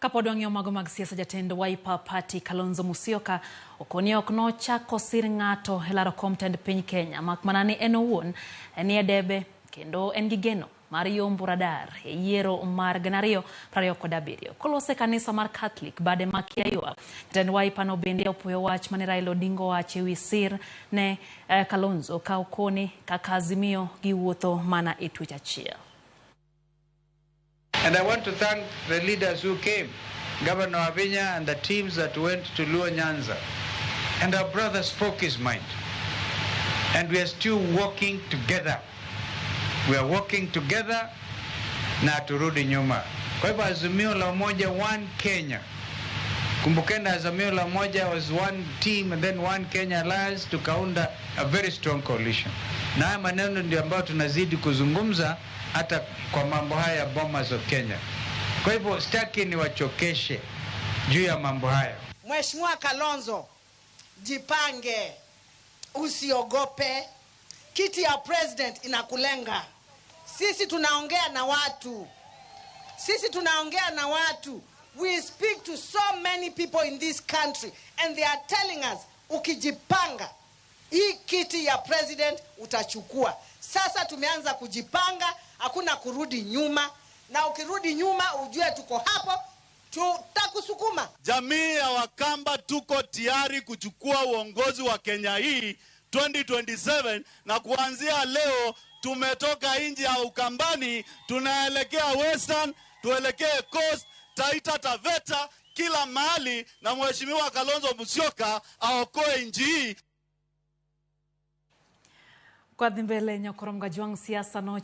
Kapod wang'iyo mago mag siasa, jatend Wiper Party Kalonzo Musyoka okonyo ok nochako sir ng'ato e laro kom tend piny Kenya, mak mana ni en owuon nie debe kendo en gi geno mar yombo radar e yiero mar 2027 kolose kanisa mar Catholic bade makia ywa. Jatend Wiper no bende opuoyo wach mane Raila Odinga owacho ewi sir ne Kalonzo ka okone kaka Azimio gi wuotho mana e twech achiel. And I want to thank the leaders who came, Governor Avinya and the teams that went to Luo Nyanza. And our brother spoke his mind. And we are still working together. We are working together na turudi nyuma. Kwa hivyo Azimio la Umoja, one Kenya. Kumbukeni Azimio la Umoja was one team and then one Kenya alliance tukaunda a very strong coalition. Na haya maneno ndio ambayo tunazidi kuzungumza hata kwa mambo haya ya Bomas of Kenya. Kwa hivyo sitaki niwachokeshe juu ya mambo haya. Mheshimiwa Kalonzo, jipange, usiogope. Kiti ya president inakulenga. Sisi tunaongea na watu. We speak to so many people in this country and they are telling us, ukijipanga, hii kiti ya president utachukua. Sasa tumeanza kujipanga, hakuna kurudi nyuma. Na ukirudi nyuma ujue tuko hapo, tutakusukuma. Jamii ya Wakamba tuko tayari kuchukua uongozi wa Kenya hii 2027, na kuanzia leo tumetoka nje ya Ukambani, tunaelekea Western, tuelekee Coast, Taita Taveta, kila mahali, na Mheshimiwa Kalonzo Musyoka aokoe nchi hii. Kwa dhimbele nyokoromga juang siasa no